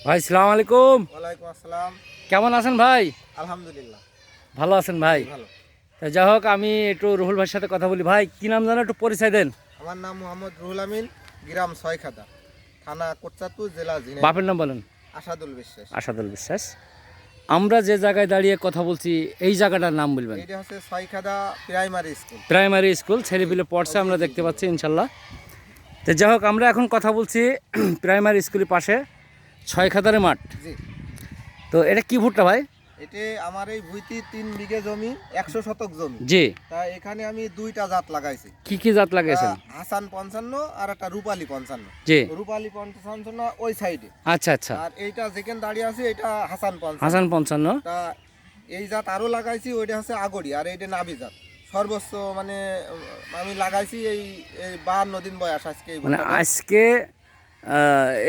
ভাই সালাম আলাইকুম। ওয়ালাইকুম আসসালাম। কেমন আছেন ভাই? আলহামদুলিল্লাহ ভালো আছেন ভাই? ভালো। যাই হোক, আমি একটু রুহুল ভাইয়ের সাথে কথা বলি। ভাই কি নাম জানো, একটু পরিচয় দেন। আমার নাম মোহাম্মদ রুহুল আমিন, গ্রাম ছয়খাদা, থানা কোটচাঁদপুর, জেলা ঝিনাইদহ। বাপের নাম বলেন। আসাদুল বিশ্বাস। আসাদুল বিশ্বাস। আমরা যে জায়গায় দাঁড়িয়ে কথা বলছি এই জায়গাটার নাম বলবেন। এটা হচ্ছে ছয়খাদা প্রাইমারি স্কুল। প্রাইমারি স্কুল, ছেলেপিলে পড়ছে, আমরা দেখতে পাচ্ছি ইনশাল্লাহ। তো যাই হোক, আমরা এখন কথা বলছি প্রাইমারি স্কুলের পাশে ছয়খাদারের মাঠ। জি। তো এটা কি ভুট্টা ভাই? এটা আমার এই ভুইতি 3 বিঘে জমি, 100 শতক জমি। জি। তা এখানে আমি 2টা জাত লাগাইছি। কি কি জাত লাগাইছেন? হাসান 55 আর একটা রূপালী 55। জি। রূপালী 55 ওই সাইডে। আচ্ছা আচ্ছা। আর এইটা যেখানে দাঁড়িয়ে আছে এটা হাসান 55। হাসান 55। তা এই জাত আরো লাগাইছি, ওইটা হচ্ছে আগড়ি, আর এইটা নাবি জাত। সর্বোচ্চ মানে আমি লাগাইছি এই 52 দিন বয়স আজকে। মানে আজকে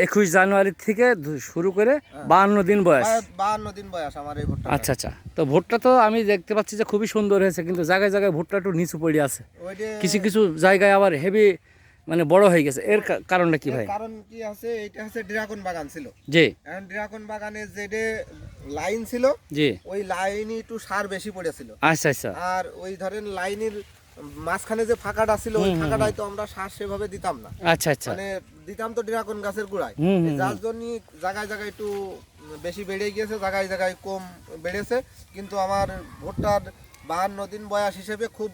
21 জানুয়ারি থেকে শুরু করে 52 দিন বয়স। 52 দিন বয়স আমার এই ভুট্টা। আচ্ছা আচ্ছা। তো ভুট্টা তো আমি দেখতে পাচ্ছি যে খুবই সুন্দর হয়েছে, কিন্তু জায়গায় জায়গায় ভুট্টা একটু নিচু পড়ে আছে, কিছু কিছু জায়গায় আবার হেভি মানে বড় হয়ে গেছে। এর কারণটা কি ভাই? কারণ কি আছে, এটা হচ্ছে ড্রাগন বাগান ছিল। জি। এখন ড্রাগন বাগানে যে লাইন ছিল, জি, ওই লাইনই একটু সার বেশি পড়েছিল। আচ্ছা আচ্ছা। আর ওই ধরেন লাইনের মাঝখানে যে ফাঁকাটা ছিল, ওই ফাঁকাটাই তো আমরা সার সেভাবে দিতাম না। আচ্ছা আচ্ছা। মানে দিতাম তো ড্রাগন গাছের গোড়ায়, যার জন্য জায়গায় জায়গায় একটু বেশি বেড়ে গিয়েছে, জায়গায় জায়গায় কম বেড়েছে। কিন্তু আমার ভুট্টার 52 দিন বয়স হিসেবে খুব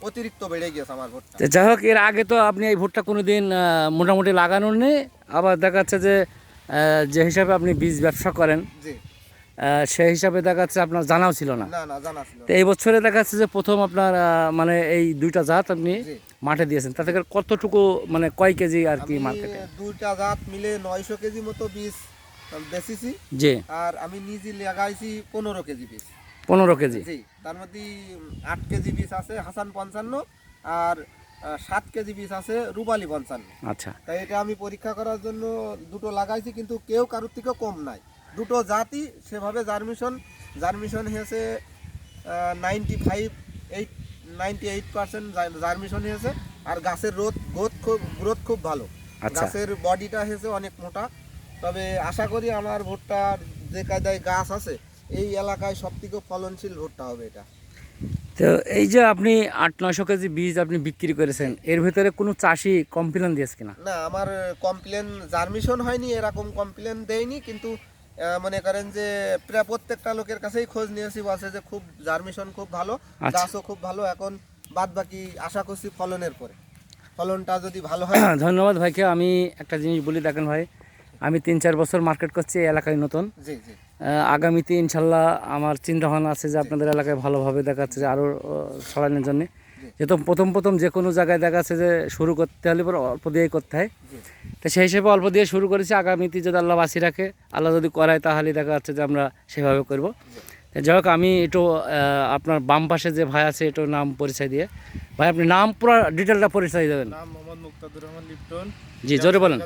অতিরিক্ত বেড়ে গিয়েছে আমার ভুট্টা। যাই হোক, এর আগে তো আপনি এই ভুট্টা কোনোদিন মোটামুটি লাগানোর নেই, আবার দেখা যাচ্ছে যে যে হিসাবে আপনি বীজ ব্যবসা করেন, জি, সেই হিসাবে দেখা যাচ্ছে আপনার জানাও ছিল না। না না, জানা ছিল না। তো এই বছরে দেখা যাচ্ছে যে প্রথম আপনার মানে এই দুইটা জাত আপনি জি। মাঠে দিয়েছেন, তাতে করে কতটুকু মানে কয় কেজি আর কি আমি মার্কেটে? 2টা জাত মিলে 900 কেজি মতো বীজ বেচেছি। জি। আর আমি নিজে লাগাইছি 15 কেজি বীজ। 15 কেজি। জি। তার মধ্যে 8 কেজি বীজ আছে হাসান 55, আর 7 কেজি বীজ আছে রূপালী 55। আচ্ছা। তাই এটা আমি পরীক্ষা করার জন্য দুটো লাগাইছি, কিন্তু কেউ কারোর থেকে কম নাই। দুটো জাতই সেভাবে জার্মিশন হয়েছে 98% জার্মিশন হয়েছে। আর গাছের গ্রোথ খুব ভালো। আচ্ছা। গাছের বডিটা হয়েছে অনেক মোটা। তবে আশা করি আমার ভুট্টার যে কায়দায় গাছ আছে, এই এলাকায় সব থেকে ফলনশীল ভুট্টা হবে এটা। তো এই যে আপনি 800-900 কেজি বীজ আপনি বিক্রি করেছেন, এর ভিতরে কোনো চাষি কমপ্লেন দিয়েছে কিনা? না, আমার কমপ্লেন জার্মিশন হয়নি, এরকম কমপ্লেন দেয়নি। কিন্তু মনে করেন যে প্রায় প্রত্যেকটা লোকের কাছেই খোঁজ নিয়েছি, বলছে যে খুব জার্মিশন খুব ভালো, গাছও খুব ভালো। এখন বাদ বাকি আশা করছি ফলনের পরে, ফলনটা যদি ভালো হয়। ধন্যবাদ ভাইকে। আমি একটা জিনিস বলি, দেখেন ভাই, আমি 3-4 বছর মার্কেট করছি, এই এলাকায় নতুন। জি জি। আগামীতে ইনশাল্লাহ আমার চিন্তা ভাবনা আছে যে আপনাদের এলাকায় ভালোভাবে দেখা যাচ্ছে যে আরও ছড়ানোর জন্যে। যেহেতু প্রথম যে কোনো জায়গায় দেখা যাচ্ছে যে শুরু করতে হলে পরে অল্প দিয়েই করতে হয়, তো সেই হিসেবে অল্প দিয়ে শুরু করেছি। আগামীতে যদি আল্লাহ বাঁচি রাখে, আল্লাহ যদি করায়, তাহলে দেখা যাচ্ছে যে আমরা সেভাবে করব। যাই হোক, আমি একটু আপনার বাম পাশে যে ভাই আছে একটু নাম পরিচয় দিয়ে। ভাই আপনি নাম পুরো ডিটেলটা পরিচয় দেবেন। নাম মোহাম্মদ মুক্তাদুর রহমান লিপ্টন। জি, জোরে বলেন।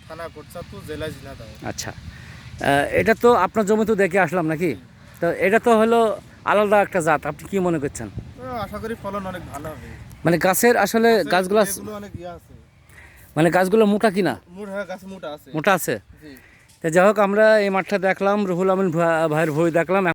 থানা কোটচাঁদপুর, জেলা ঝিনাইদহ। আচ্ছা। এটা তো আপনার জমি তো দেখে আসলাম নাকি? তো এটা তো হলো আলাদা একটা জাত, আপনি কি মনে করছেন? আশা করি ফলন অনেক ভালো হবে। মানে গাছের আসলে গাছগুলো অনেক আছে, মানে গাছগুলো মোটা কিনা? গাছ মোটা আছে। মোটা আছে। তো যাই হোক, আমরা এই মাঠটা দেখলাম, রুহুল আমিন ভাইয়ের ভই দেখলাম।